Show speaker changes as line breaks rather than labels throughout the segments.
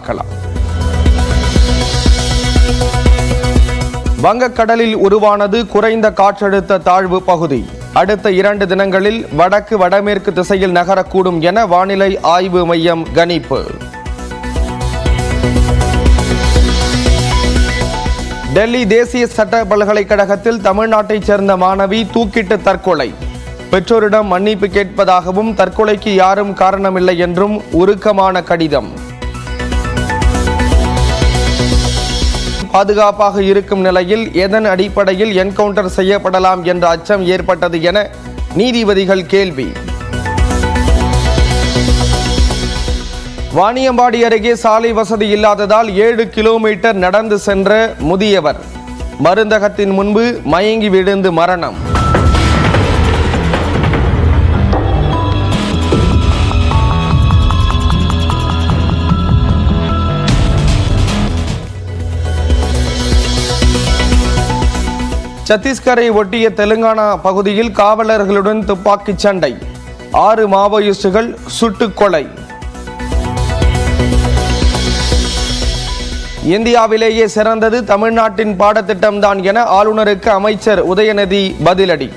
பார்க்கலாம். வங்கக்கடலில் உருவானது குறைந்த காற்றழுத்த தாழ்வு பகுதி. அடுத்த 2 தினங்களில் வடக்கு வடமேற்கு திசையில் நகரக்கூடும் என வானிலை ஆய்வு மையம் கணிப்பு. டெல்லி தேசிய சட்ட பல்கலைக்கழகத்தில் தமிழ்நாட்டைச் சேர்ந்த மாணவி தூக்கிட்டு தற்கொலை. பெற்றோரிடம் மன்னிப்பு கேட்பதாகவும் தற்கொலைக்கு யாரும் காரணமில்லை என்றும் உருக்கமான கடிதம். பாதுகாப்பாக இருக்கும் நிலையில் எதன் அடிப்படையில் என்கவுண்டர் செய்யப்படலாம் என்ற அச்சம் ஏற்பட்டது என நீதிபதிகள் கேள்வி. வாணியம்பாடி அருகே சாலை வசதி இல்லாததால் 7 கிலோமீட்டர் நடந்து சென்ற முதியவர் மருந்தகத்தின் முன்பு மயங்கி விழுந்து மரணம். சத்தீஸ்கரை ஒட்டிய தெலுங்கானா பகுதியில் காவலர்களுடன் துப்பாக்கிச் சண்டை. 6 மாவோயிஸ்டுகள் சுட்டுக் கொலை. இந்தியாவிலேயே சிறந்தது தமிழ்நாட்டின் பாடத்திட்டம்தான் என ஆளுநருக்கு அமைச்சர் உதயநிதி பதிலடி.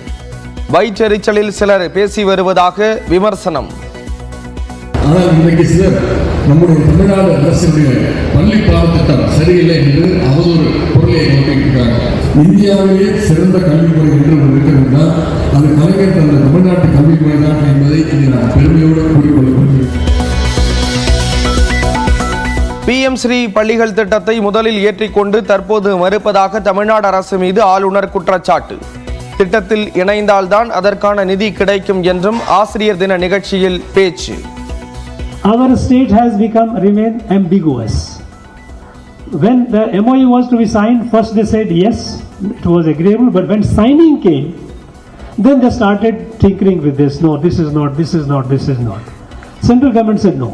வயிற்றெரிச்சலில் சிலர் பேசி வருவதாக விமர்சனம்.
நம்முடைய தமிழ்நாடு அரசுடைய பள்ளி பாடத்திட்டம் சரியில்லை என்று அவதூறு பொருளை நோக்கியிருக்கிறாங்க. இந்தியாவிலேயே சிறந்த கல்வி முறை என்று இருக்கிறார். அது கலைஞர் தந்த தமிழ்நாட்டு கல்வி முறை தான் என்பதை இன்று நான் பெருமையோடு கூறிக்கொள்கிறேன்.
PM ஸ்ரீ பள்ளிகள் திட்டத்தை முதலில் ஏற்றிக்கொண்டு தற்போது மறுப்பதாக தமிழ்நாடு அரசு மீது ஆளுநர் குற்றச்சாட்டு. திட்டத்தில் இணைந்தால்தான் அதற்கான நிதி கிடைக்கும் என்றும் ஆசிரியர் தின நிகழ்ச்சியில் பேச்சு.
Our state has remained ambiguous. When the MOU was to be signed, first they said yes, it was agreeable, but when signing came, then they started tinkering with this. No, this is not, this is not, this is not. Central government said no,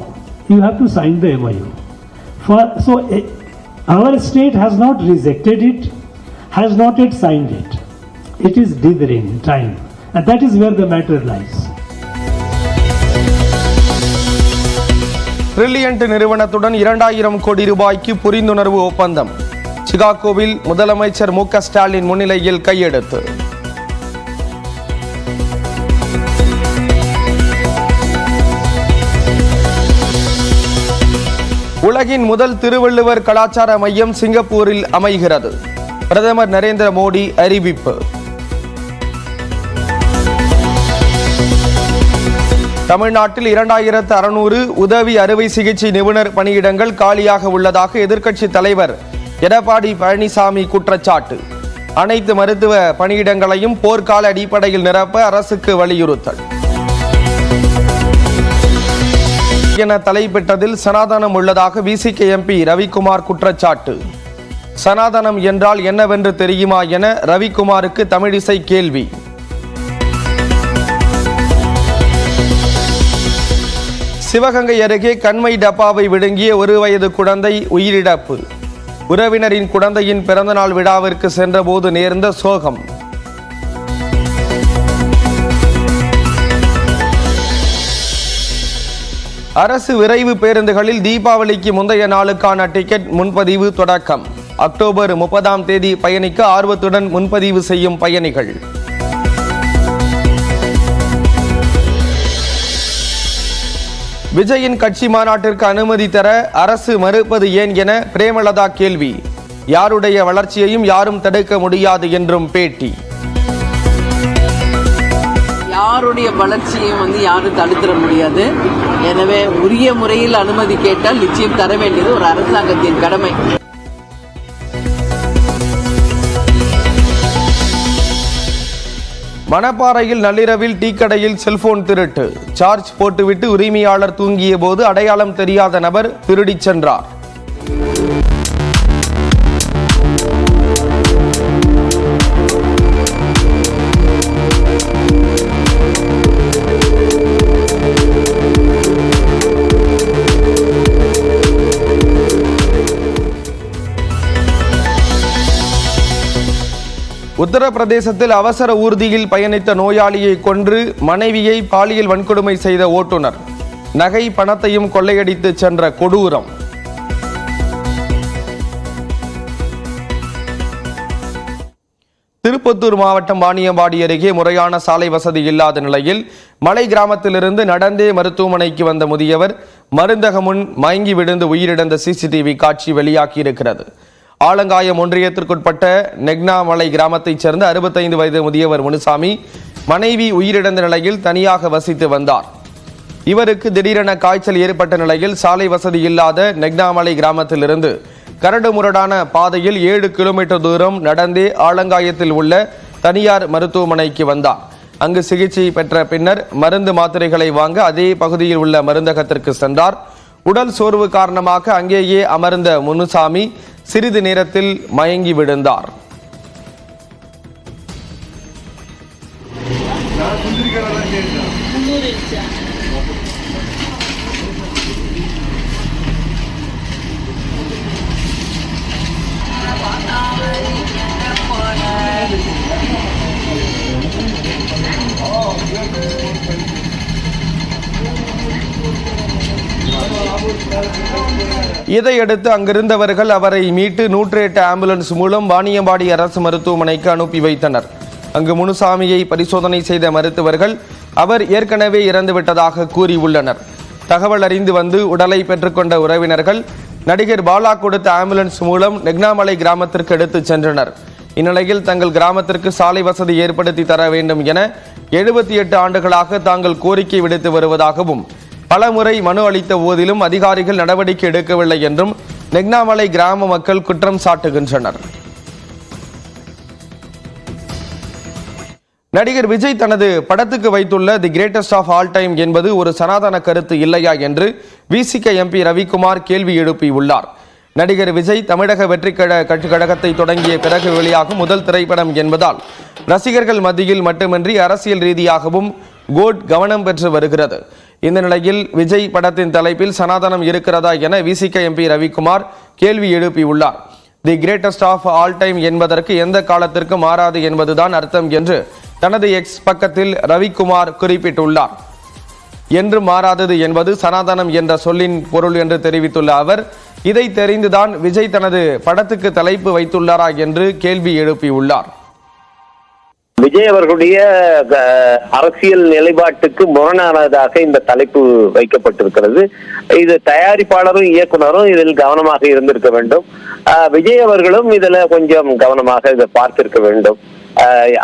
you have to sign the MOU. So our state has not rejected it, has not yet signed it. It is dithering, trying, and that is where the matter lies.
Brilliant நிறுவனத்துடன் 2000 கோடி ரூபாய்க்கு புரிந்துணர்வு ஒப்பந்தம். சிகாகோவில் முதலமைச்சர் மு.க. ஸ்டாலின் முன்னிலையில் கையெழுத்து. உலகின் முதல் திருவள்ளுவர் கலாச்சார மையம் சிங்கப்பூரில் அமைகிறது. பிரதமர் நரேந்திர மோடி அறிவிப்பு. தமிழ்நாட்டில் 2600 உதவி அறுவை சிகிச்சை நிபுணர் பணியிடங்கள் காலியாக உள்ளதாக எதிர்க்கட்சித் தலைவர் எடப்பாடி பழனிசாமி குற்றச்சாட்டு. அனைத்து மருத்துவ பணியிடங்களையும் போர்க்கால அடிப்படையில் நிரப்ப அரசுக்கு வலியுறுத்தல் என தலைப்பிட்டதில் சனாதனம் உள்ளதாக விசிக MP ரவிக்குமார் குற்றச்சாட்டு. சனாதனம் என்றால் என்னவென்று தெரியுமா என ரவிக்குமாருக்கு தமிழிசை கேள்வி. சிவகங்கை அருகே கண்மை டப்பாவை விழுங்கிய 1 வயது குழந்தை உயிரிழப்பு. உறவினரின் குழந்தையின் பிறந்தநாள் விழாவிற்கு சென்றபோது நேர்ந்த சோகம். அரசு விரைவு பேருந்துகளில் தீபாவளிக்கு முந்தைய நாளுக்கான டிக்கெட் முன்பதிவு தொடக்கம். அக்டோபர் 30ஆம் தேதி பயணிக்க ஆர்வத்துடன் முன்பதிவு செய்யும் பயணிகள். விஜயின் கட்சி மாநாட்டிற்கு அனுமதி தர அரசு மறுப்பது ஏன் என பிரேமலதா கேள்வி. யாருடைய வளர்ச்சியையும் யாரும் தடுக்க முடியாது என்றும் பேட்டி.
யாருடைய வளர்ச்சியையும் யாரும் தடுத்துட முடியாது. எனவே உரிய முறையில் அனுமதி கேட்டால் நிச்சயம் தர வேண்டியது ஒரு அரசாங்கத்தின் கடமை.
மணப்பாறையில் நள்ளிரவில் டீக்கடையில் செல்போன் திருட்டு. சார்ஜ் போட்டுவிட்டு உரிமையாளர் தூங்கிய போது அடையாளம் தெரியாத நபர் திருடிச் சென்றார். உத்தரப்பிரதேசத்தில் அவசர ஊர்தியில் பயணித்த நோயாளியை கொன்று மனைவியை பாலியல் வன்கொடுமை செய்த ஓட்டுநர். நகை பணத்தையும் கொள்ளையடித்து சென்ற கொடூரம். திருப்பத்தூர் மாவட்டம் வாணியம்பாடி அருகே முறையான சாலை வசதி இல்லாத நிலையில் மலை கிராமத்திலிருந்து நடந்தே மருத்துவமனைக்கு வந்த முதியவர் மருந்தகம் முன் மயங்கி விழுந்து உயிரிழந்த சிசிடிவி காட்சி வெளியாகியிருக்கிறது. ஆலங்காயம் ஒன்றியத்திற்குட்பட்ட நெக்னாமலை கிராமத்தைச் சேர்ந்த 65 வயது முதியவர் முனுசாமி மனைவி உயிரிழந்த நிலையில் தனியாக வசித்து வந்தார். இவருக்கு திடீரென காய்ச்சல் ஏற்பட்ட நிலையில் சாலை வசதி இல்லாத நெக்னாமலை கிராமத்திலிருந்து கரடுமுரடான பாதையில் 7 கிலோமீட்டர் தூரம் நடந்தே ஆலங்காயத்தில் உள்ள தனியார் மருத்துவமனைக்கு வந்தார். அங்கு சிகிச்சை பெற்ற பின்னர் மருந்து மாத்திரைகளை வாங்க அதே பகுதியில் உள்ள மருந்தகத்திற்கு சென்றார். உடல் சோர்வு காரணமாக அங்கேயே அமர்ந்த முனுசாமி சிறிது நேரத்தில் மயங்கி விழுந்தார். இதையடுத்து அங்கிருந்தவர்கள் அவரை மீட்டு 108 ஆம்புலன்ஸ் மூலம் வாணியம்பாடி அரசு மருத்துவமனைக்கு அனுப்பி வைத்தனர். அங்கு முனுசாமியை பரிசோதனை செய்த மருத்துவர்கள் அவர் ஏற்கனவே இறந்துவிட்டதாக கூறியுள்ளனர். தகவல் அறிந்து வந்து உடலை பெற்றுக்கொண்ட உறவினர்கள் நடிகர் பாலா கொடுத்த ஆம்புலன்ஸ் மூலம் நெக்னாமலை கிராமத்திற்கு எடுத்துச் சென்றனர். இந்நிலையில் தங்கள் கிராமத்திற்கு சாலை வசதி ஏற்படுத்தி தர வேண்டும் என 78 ஆண்டுகளாக தாங்கள் கோரிக்கை விடுத்து வருவதாகவும் பலமுறை மனு அளித்த போதிலும் அதிகாரிகள் நடவடிக்கை எடுக்கவில்லை என்றும் நெக்னாமலை கிராம மக்கள் குற்றம் சாட்டுகின்றனர். நடிகர் விஜய் தனது படத்துக்கு வைத்துள்ள the greatest of all time என்பது ஒரு சனாதன கருத்து இல்லையா என்று விசிக எம்பி ரவிக்குமார் கேள்வி எழுப்பியுள்ளார். நடிகர் விஜய் தமிழக வெற்றி கழகத்தை தொடங்கிய பிறகு வெளியாகும் முதல் திரைப்படம் என்பதால் ரசிகர்கள் மத்தியில் மட்டுமின்றி அரசியல் ரீதியாகவும் கோட் கவனம் பெற்று வருகிறது. இந்த நிலையில் விஜய் படத்தின் தலைப்பில் சனாதனம் இருக்கிறதா என விசிக எம்பி ரவிக்குமார் கேள்வி எழுப்பியுள்ளார். The greatest of all time என்பதற்கு எந்த காலத்திற்கு மாறாது என்பதுதான் அர்த்தம் என்று தனது எக்ஸ் பக்கத்தில் ரவிக்குமார் குறிப்பிட்டுள்ளார். என்று மாறாதது என்பது சனாதனம் என்ற சொல்லின் பொருள் என்று தெரிவித்துள்ள அவர், இதை தெரிந்துதான் விஜய் தனது படத்துக்கு தலைப்பு வைத்துள்ளாரா என்று கேள்வி எழுப்பியுள்ளார்.
விஜய் அவர்களுடைய அரசியல் நிலைப்பாட்டுக்கு முரணானதாக இந்த தலைப்பு வைக்கப்பட்டிருக்கிறது. இது தயாரிப்பாளரும் இயக்குனரும் இதில் கவனமாக இருந்திருக்க வேண்டும். விஜய் அவர்களும் இதுல கொஞ்சம் கவனமாக இதை பார்த்திருக்க வேண்டும்.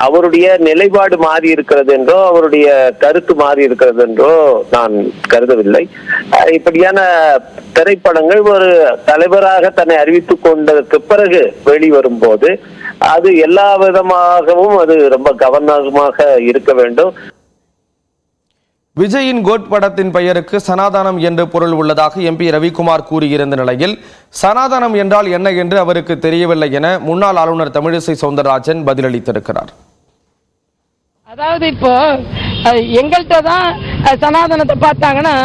அவருடைய நிலைப்பாடு மாறி இருக்கிறது என்றோ அவருடைய கருத்து மாறி இருக்கிறது என்றோ நான் கருதவில்லை. இப்படியான திரைப்படங்கள் ஒரு தலைவராக தன்னை அறிவித்துக் கொண்டதற்கு பிறகு வெளிவரும் போது அது எல்லா விதமாகவும் அது ரொம்ப கவனமாக இருக்க வேண்டும்.
விஜயின் கோட் படத்தின் பெயருக்கு சனாதனம் என்று பொருள் உள்ளதாக எம்பி ரவிக்குமார் கூறியிருந்த நிலையில் சனாதனம் என்றால் என்ன என்று அவருக்கு தெரியவில்லை என முன்னாள் ஆளுநர் தமிழிசை சவுந்தரராஜன் பதிலளித்திருக்கிறார்.
அதாவது இப்போ எங்கள்கிட்ட தான் சனாதனத்தை பார்த்தாங்கன்னா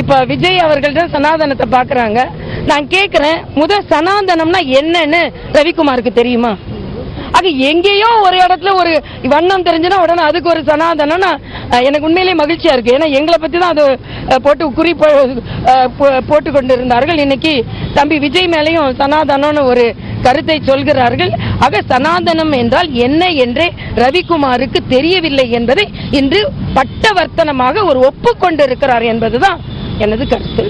இப்ப விஜய் அவர்கள்ட்ட சனாதனத்தை பாக்குறாங்க. நான் கேட்கிறேன், முதல் சனாதனம்னா என்னன்னு ரவிக்குமாருக்கு தெரியுமா? அது எங்கேயோ ஒரு இடத்துல ஒரு வண்ணம் தெரிஞ்சுன்னா உடனே அதுக்கு ஒரு சனாதனம்னா எனக்கு உண்மையிலேயே மகிழ்ச்சியா இருக்கு. ஏன்னா எங்களை பத்தி தான் அது போட்டு போட்டு கொண்டிருந்தார்கள். இன்னைக்கு தம்பி விஜய் மேலையும் சனாதனம்னு ஒரு கருத்தை சொல்கிறார்கள். ஆக சனாதனம் என்றால் என்ன என்றே ரவிக்குமாருக்கு தெரியவில்லை என்பதை இன்று பட்டவர்த்தனமாக ஒரு ஒப்புக்கொண்டிருக்கிறார் என்பதுதான் எனது கருத்து.